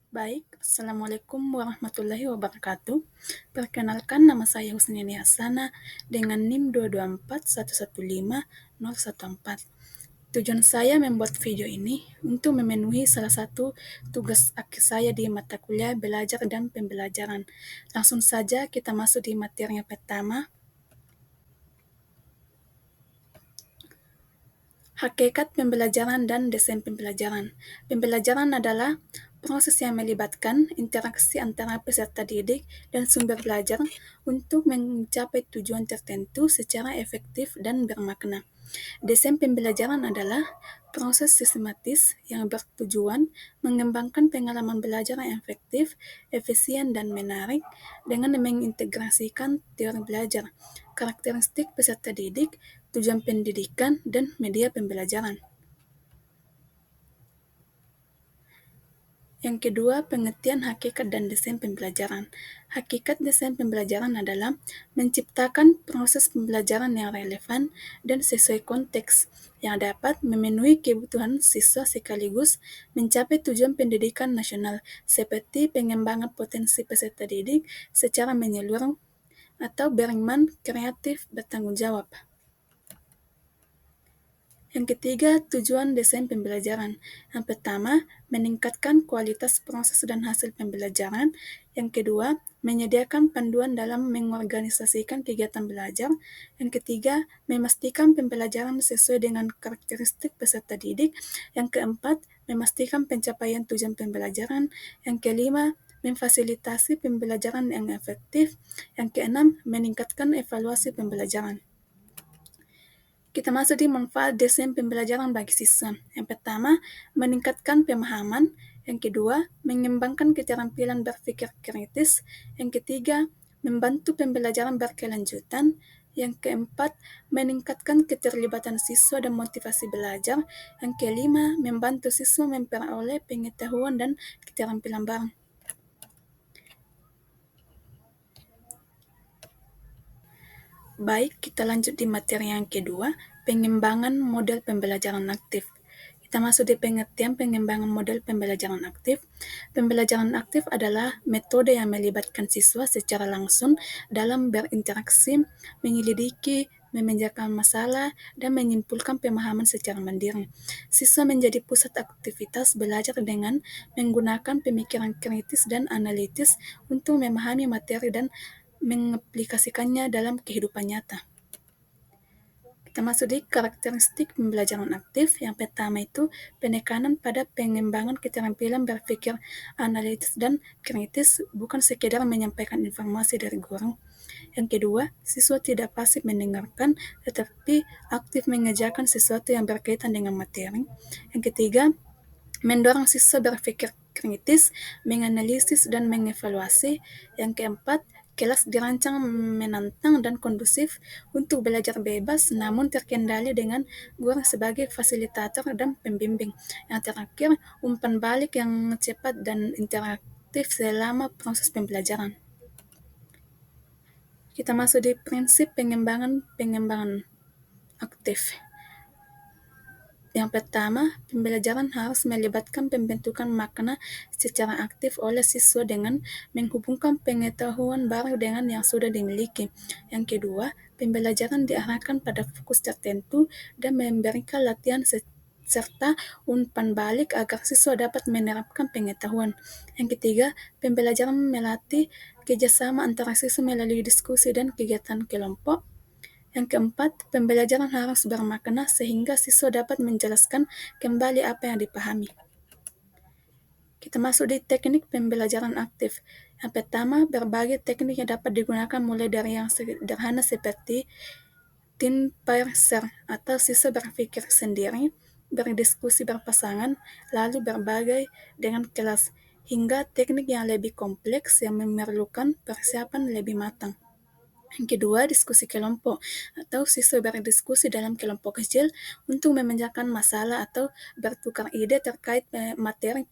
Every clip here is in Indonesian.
Baik, Assalamualaikum warahmatullahi wabarakatuh. Perkenalkan, nama saya Husniani Hassana dengan NIM 224115014. Tujuan saya membuat video ini untuk memenuhi salah satu tugas akhir saya di mata kuliah belajar dan pembelajaran. Langsung saja kita masuk di materi yang pertama. Hakikat pembelajaran dan desain pembelajaran. Pembelajaran adalah proses yang melibatkan interaksi antara peserta didik dan sumber belajar untuk mencapai tujuan tertentu secara efektif dan bermakna. Desain pembelajaran adalah proses sistematis yang bertujuan mengembangkan pengalaman belajar yang efektif, efisien, dan menarik dengan mengintegrasikan teori belajar, karakteristik peserta didik, tujuan pendidikan, dan media pembelajaran. Yang kedua, pengertian hakikat dan desain pembelajaran. Hakikat desain pembelajaran adalah menciptakan proses pembelajaran yang relevan dan sesuai konteks, yang dapat memenuhi kebutuhan siswa sekaligus mencapai tujuan pendidikan nasional, seperti pengembangan potensi peserta didik secara menyeluruh atau beriman, kreatif, bertanggung jawab. Yang ketiga, tujuan desain pembelajaran. Yang pertama, meningkatkan kualitas proses dan hasil pembelajaran. Yang kedua, menyediakan panduan dalam mengorganisasikan kegiatan belajar. Yang ketiga, memastikan pembelajaran sesuai dengan karakteristik peserta didik. Yang keempat, memastikan pencapaian tujuan pembelajaran. Yang kelima, memfasilitasi pembelajaran yang efektif. Yang keenam, meningkatkan evaluasi pembelajaran. Kita masuk di manfaat desain pembelajaran bagi siswa. Yang pertama, meningkatkan pemahaman. Yang kedua, mengembangkan keterampilan berpikir kritis. Yang ketiga, membantu pembelajaran berkelanjutan. Yang keempat, meningkatkan keterlibatan siswa dan motivasi belajar. Yang kelima, membantu siswa memperoleh pengetahuan dan keterampilan baru. Baik, kita lanjut di materi yang kedua, pengembangan model pembelajaran aktif. Kita masuk di pengertian pengembangan model pembelajaran aktif. Pembelajaran aktif adalah metode yang melibatkan siswa secara langsung dalam berinteraksi, menyelidiki, memecahkan masalah, dan menyimpulkan pemahaman secara mandiri. Siswa menjadi pusat aktivitas belajar dengan menggunakan pemikiran kritis dan analitis untuk memahami materi dan mengaplikasikannya dalam kehidupan nyata. Kita masuk di karakteristik pembelajaran aktif. Yang pertama itu penekanan pada pengembangan keterampilan berpikir analitis dan kritis, bukan sekedar menyampaikan informasi dari guru. Yang kedua, siswa tidak pasif mendengarkan, tetapi aktif mengerjakan sesuatu yang berkaitan dengan materi. Yang ketiga, mendorong siswa berpikir kritis, menganalisis dan mengevaluasi. Yang keempat, kelas dirancang menantang dan kondusif untuk belajar bebas namun terkendali dengan guru sebagai fasilitator dan pembimbing. Yang terakhir, umpan balik yang cepat dan interaktif selama proses pembelajaran. Kita masuk di prinsip pengembangan aktif. Yang pertama, pembelajaran harus melibatkan pembentukan makna secara aktif oleh siswa dengan menghubungkan pengetahuan baru dengan yang sudah dimiliki. Yang kedua, pembelajaran diarahkan pada fokus tertentu dan memberikan latihan serta umpan balik agar siswa dapat menerapkan pengetahuan. Yang ketiga, pembelajaran melatih kerjasama antara siswa melalui diskusi dan kegiatan kelompok. Yang keempat, pembelajaran harus bermakna sehingga siswa dapat menjelaskan kembali apa yang dipahami. Kita masuk di teknik pembelajaran aktif. Yang pertama, berbagai teknik yang dapat digunakan mulai dari yang sederhana seperti tin parser atau siswa berpikir sendiri, berdiskusi berpasangan, lalu berbagai dengan kelas, hingga teknik yang lebih kompleks yang memerlukan persiapan lebih matang. Yang kedua, diskusi kelompok atau siswa berdiskusi dalam kelompok kecil untuk memecahkan masalah atau bertukar ide terkait materi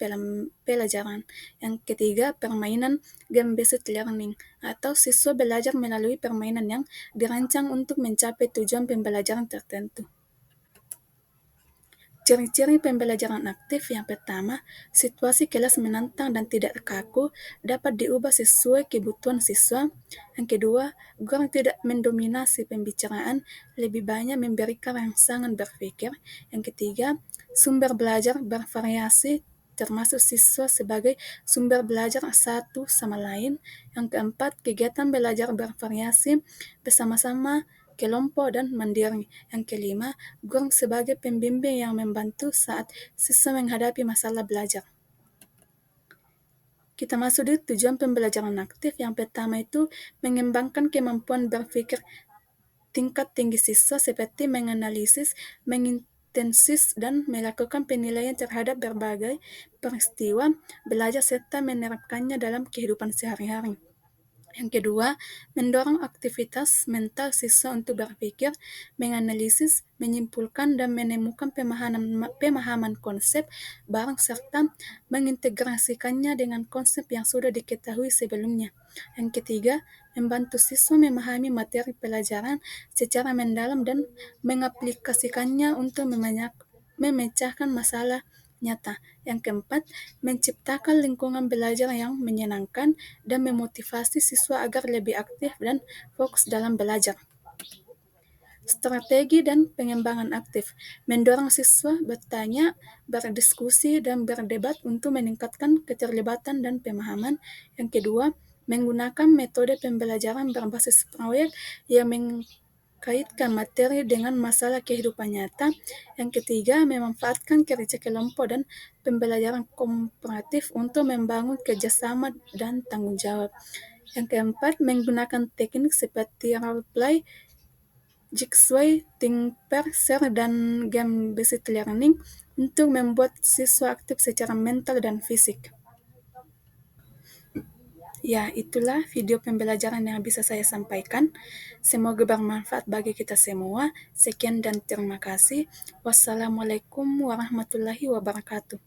pelajaran. Yang ketiga, permainan game-based learning atau siswa belajar melalui permainan yang dirancang untuk mencapai tujuan pembelajaran tertentu. Ciri-ciri pembelajaran aktif yang pertama, situasi kelas menantang dan tidak kaku dapat diubah sesuai kebutuhan siswa. Yang kedua, guru tidak mendominasi pembicaraan, lebih banyak memberikan rangsangan berpikir. Yang ketiga, sumber belajar bervariasi termasuk siswa sebagai sumber belajar satu sama lain. Yang keempat, kegiatan belajar bervariasi bersama-sama, kelompok, dan mandiri. Yang kelima, guru sebagai pembimbing yang membantu saat siswa menghadapi masalah belajar. Kita masuk di tujuan pembelajaran aktif. Yang pertama itu mengembangkan kemampuan berpikir tingkat tinggi siswa seperti menganalisis, mengintensis, dan melakukan penilaian terhadap berbagai peristiwa belajar serta menerapkannya dalam kehidupan sehari-hari. Yang kedua, mendorong aktivitas mental siswa untuk berpikir, menganalisis, menyimpulkan, dan menemukan pemahaman konsep baru serta mengintegrasikannya dengan konsep yang sudah diketahui sebelumnya. Yang ketiga, membantu siswa memahami materi pelajaran secara mendalam dan mengaplikasikannya untuk memecahkan masalah nyata. Yang keempat, menciptakan lingkungan belajar yang menyenangkan dan memotivasi siswa agar lebih aktif dan fokus dalam belajar. Strategi dan pengembangan aktif, mendorong siswa bertanya, berdiskusi, dan berdebat untuk meningkatkan keterlibatan dan pemahaman. Yang kedua, menggunakan metode pembelajaran berbasis proyek yang kaitkan materi dengan masalah kehidupan nyata. Yang ketiga, memanfaatkan kerja kelompok dan pembelajaran komparatif untuk membangun kerjasama dan tanggung jawab. Yang keempat, menggunakan teknik seperti role play, jigsaw, think pair, share, dan game-based learning untuk membuat siswa aktif secara mental dan fisik. Ya, itulah video pembelajaran yang bisa saya sampaikan. Semoga bermanfaat bagi kita semua. Sekian dan terima kasih. Wassalamualaikum warahmatullahi wabarakatuh.